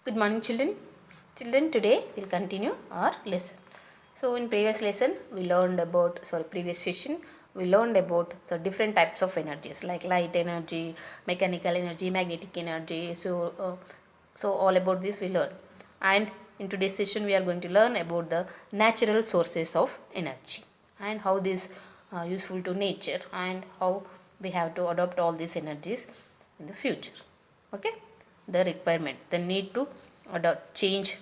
Good morning, children. Children, today we'll continue our lesson. So, in previous lesson, we learned about, previous session, we learned about the different types of energies like light energy, mechanical energy, magnetic energy. So all about this we learned. And in today's session, we are going to learn about the natural sources of energy and how this are useful to nature and how we have to adopt all these energies in the future. Okay, the requirement, the need to adopt change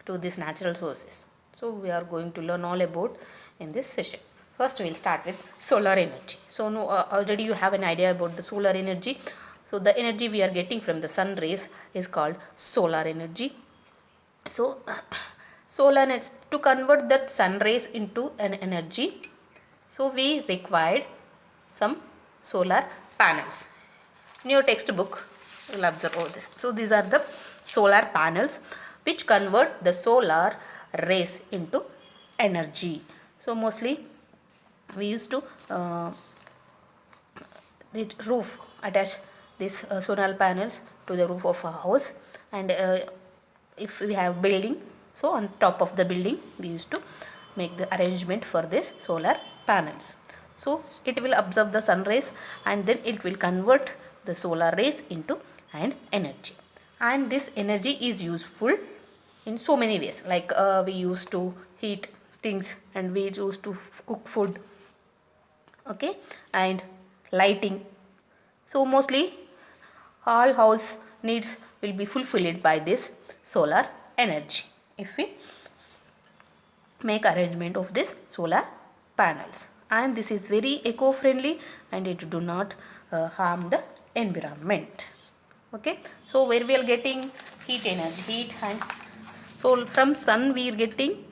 to these natural sources. So we are going to learn all about in this session. First we will start with solar energy. So already you have an idea about the solar energy. So the energy we are getting from the sun rays is called solar energy. So solar energy, to convert that sun rays into an energy, so we required some solar panels. In your textbook, you will observe all this. So these are the solar panels which convert the solar rays into energy. So mostly we used to the roof attach these solar panels to the roof of a house, and if we have building, so on top of the building we used to make the arrangement for this solar panels. So it will absorb the sun rays and then it will convert the solar rays into an energy, and this energy is useful in so many ways, like we used to heat things and we used to cook food, okay, and lighting. So mostly all house needs will be fulfilled by this solar energy if we make arrangement of this solar panels, and this is very eco-friendly and it do not harm the environment. Okay, so where we are getting heat energy, heat, and so from sun we are getting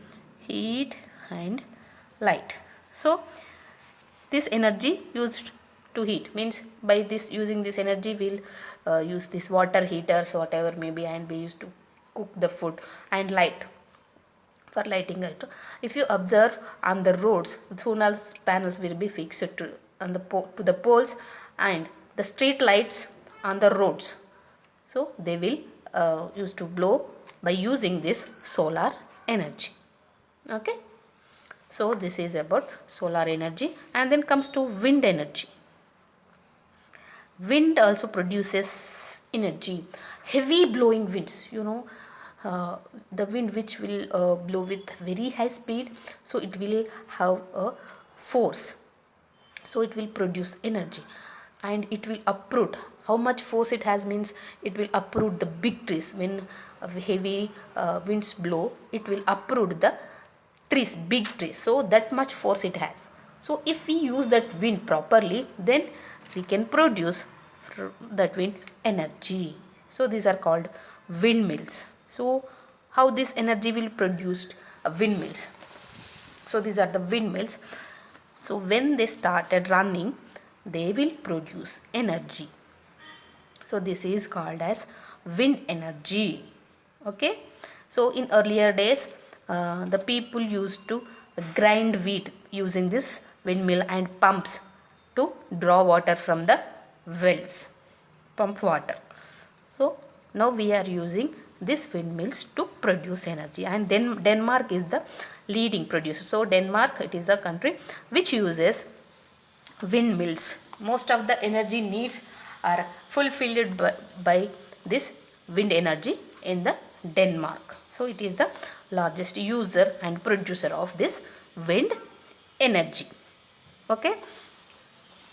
heat and light. So this energy used to heat means by this using this energy we'll use this water heaters whatever maybe, and we used to cook the food, and light for lighting it. If you observe on the roads, solar panels will be fixed to on the to the poles and the street lights on the roads. So they will use to blow by using this solar energy. Okay. So this is about solar energy, and then comes to wind energy. Wind also produces energy. Heavy blowing winds, the wind which will blow with very high speed, so it will have a force, so it will produce energy and it will uproot. How much force it has means it will uproot the big trees. When heavy winds blow, it will uproot the trees, big trees, so that much force it has. So if we use that wind properly, then we can produce that wind energy. So these are called windmills. So how this energy will produced? Windmills. So these are the windmills. So when they started running, they will produce energy. So this is called as wind energy. Okay. So in earlier days, the people used to grind wheat using this windmill and pumps to draw water from the wells, pump water. So now we are using these windmills to produce energy, and then Denmark is the leading producer. So Denmark, it is a country which uses windmills. Most of the energy needs are fulfilled by this wind energy in the Denmark. So it is the largest user and producer of this wind energy. Okay.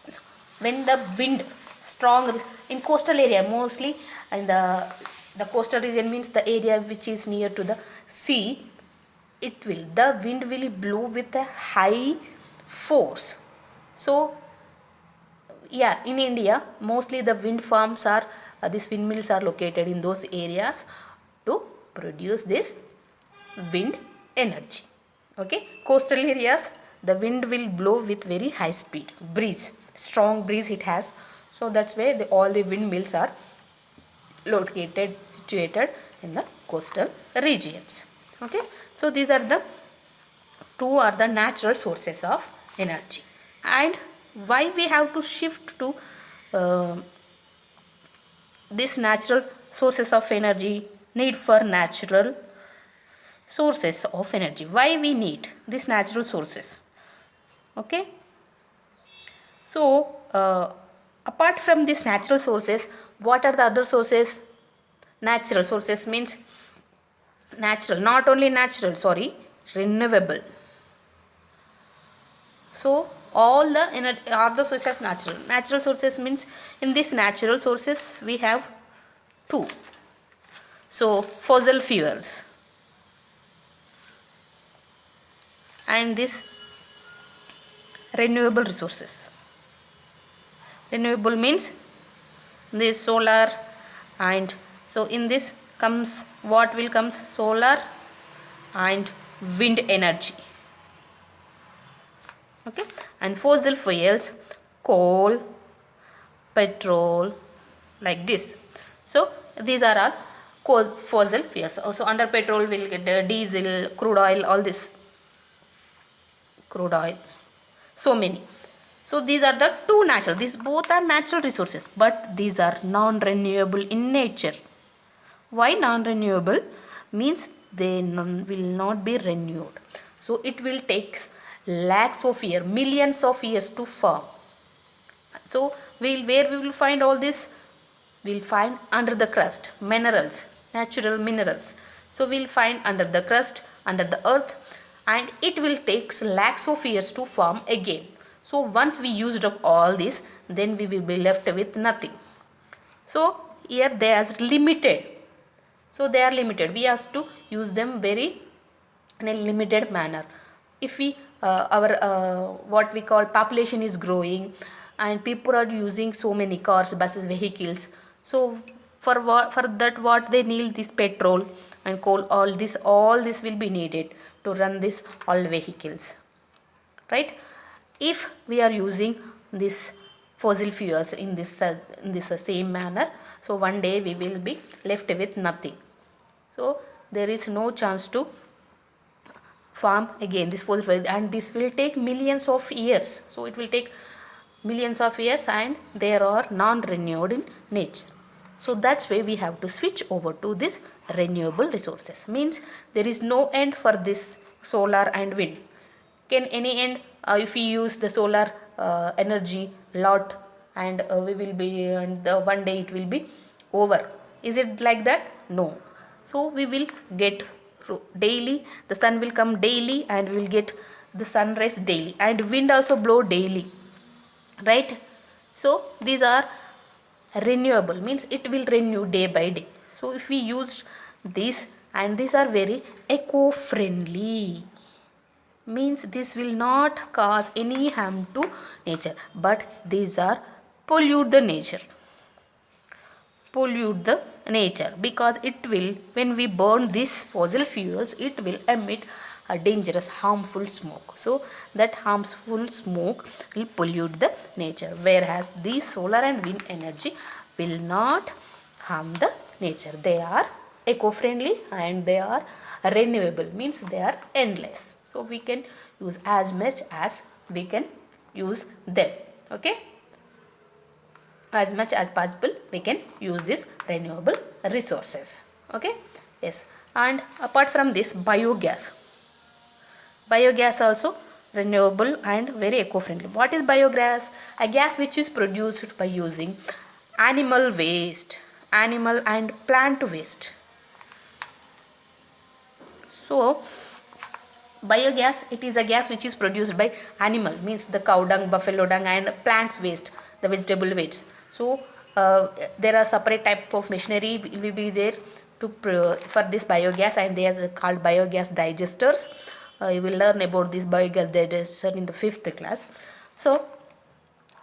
So when the wind strong in coastal area, mostly in the coastal region means the area which is near to the sea, the wind will blow with a high force. So yeah, in India mostly the wind farms are these windmills are located in those areas to produce this wind energy. Okay, coastal areas the wind will blow with very high speed, breeze, strong breeze it has. So that's why all the windmills are situated in the coastal regions. Okay, so these are the two are the natural sources of energy. And why we have to shift to uh, these natural sources of energy need for natural sources of energy. Why we need these natural sources? Okay. So apart from these natural sources, what are the other sources? Natural sources means natural, not only natural, sorry, renewable. So all the sources natural. Natural sources means in these natural sources we have two. So fossil fuels and this renewable resources. Renewable means this solar, and so in this comes what will comes solar and wind energy. Okay, and fossil fuels, coal, petrol, like this. So these are all fossil fuels. Also under petrol will get diesel, crude oil, all this crude oil, so many. So these are the two natural, these both are natural resources, but these are non-renewable in nature. Why non-renewable? Means they will not be renewed. So it will take lakhs of years, millions of years to form. So where we will find all this? We'll find under the crust, minerals, natural minerals. So we'll find under the crust, under the earth, and it will take lakhs of years to form again. So once we used up all this, then we will be left with nothing. So here they are limited. So they are limited. We have to use them very in a limited manner. If we our what we call population is growing and people are using so many cars, buses, vehicles, so for that what they need this petrol and coal, all this will be needed to run this all vehicles, right? If we are using this fossil fuels in this same manner, so one day we will be left with nothing. So there is no chance to farm again this fossil fuel, and this will take millions of years. So it will take millions of years, and they are non-renewed in nature. So that's why we have to switch over to this renewable resources. Means there is no end for this solar and wind. Can any end if we use the solar energy lot, and we will be, and one day it will be over? Is it like that? No. So we will get daily, the sun will come daily, and we will get the sunrise daily, and wind also blow daily, right? So these are renewable, means it will renew day by day. So if we use this, and these are very eco-friendly, means this will not cause any harm to nature, but these are pollute the nature, because it will, when we burn these fossil fuels, it will emit a dangerous harmful smoke. So that harmful smoke will pollute the nature, whereas these solar and wind energy will not harm the nature. They are eco-friendly and they are renewable, means they are endless. So we can use as much as we can use them. Okay, as much as possible we can use this renewable resources. Okay, yes. And apart from this, biogas also renewable and very eco-friendly. What is biogas? A gas which is produced by using animal waste, animal and plant waste. So biogas, it is a gas which is produced by animal, means the cow dung, buffalo dung, and plants waste, the vegetable waste. So there are separate type of machinery will be there to for this biogas, and they are called biogas digesters. You will learn about this biogas digester in the 5th class. So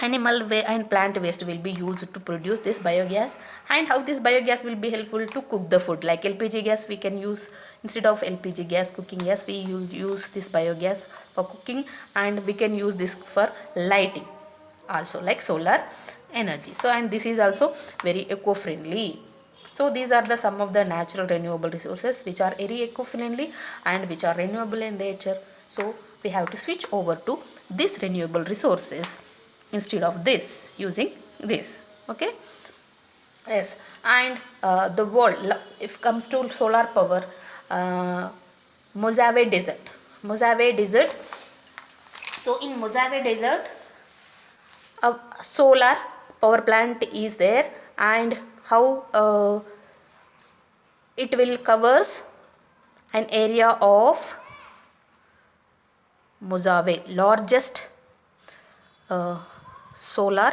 animal and plant waste will be used to produce this biogas. And how this biogas will be helpful to cook the food, like LPG gas we can use. Instead of LPG gas, cooking gas, we use this biogas for cooking, and we can use this for lighting also, like solar energy. So and this is also very eco-friendly. So these are the some of the natural renewable resources which are very eco-friendly and which are renewable in nature. So we have to switch over to these renewable resources instead of this, using this. Okay, Yes, and the world, if comes to solar power, uh, Mojave Desert. Mojave Desert. So in Mojave Desert, a solar power plant is there, and how it will covers an area of Mojave, largest solar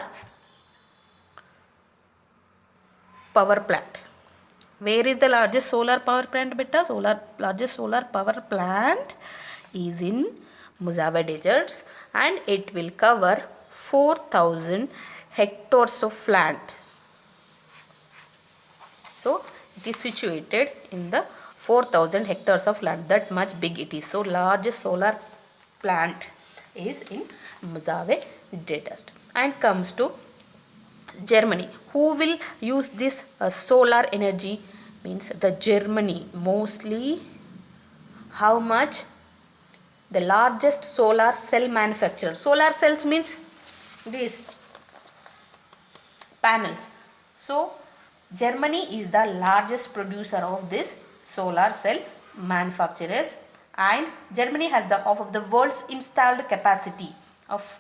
power plant. Where is the largest solar power plant, beta? Largest solar power plant is in Mojave deserts, and it will cover 4,000 hectares of land. So it is situated in the 4,000 hectares of land. That much big it is. So largest solar plant is in Mojave desert. And comes to Germany. Who will use this solar energy? Means the Germany. Mostly, how much? The largest solar cell manufacturer. Solar cells means these panels. So Germany is the largest producer of this solar cell manufacturers, and Germany has the half of the world's installed capacity of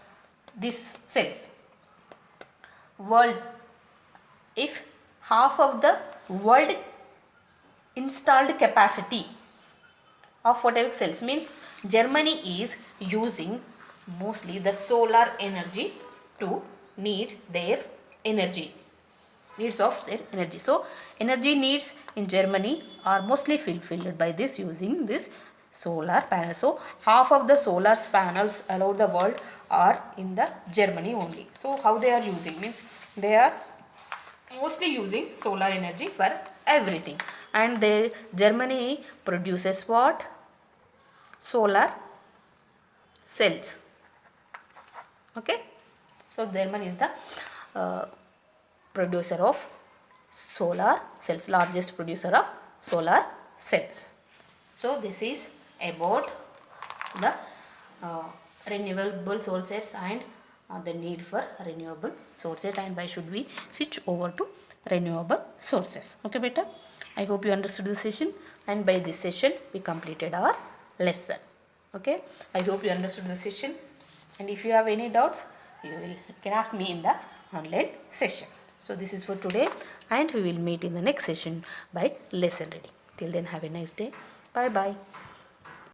these cells. World, if half of the world installed capacity of photovoltaic cells, means Germany is using mostly the solar energy to need their energy, needs of their energy. So energy needs in Germany are mostly fulfilled by this, using this solar panel. So half of the solar panels around the world are in the Germany only. So how they are using, means they are mostly using solar energy for everything. And they, Germany produces what? Solar cells. Okay, so Germany is the uh, producer of solar cells, largest producer of solar cells. So this is about the uh, renewable sources and the need for renewable sources, and why should we switch over to renewable sources. Okay beta, I hope you understood the session, and by this session we completed our lesson. Okay, I hope you understood the session, and if you have any doubts, you can ask me in the online session. So this is for today, and we will meet in the next session by lesson reading. Till then, have a nice day. Bye bye.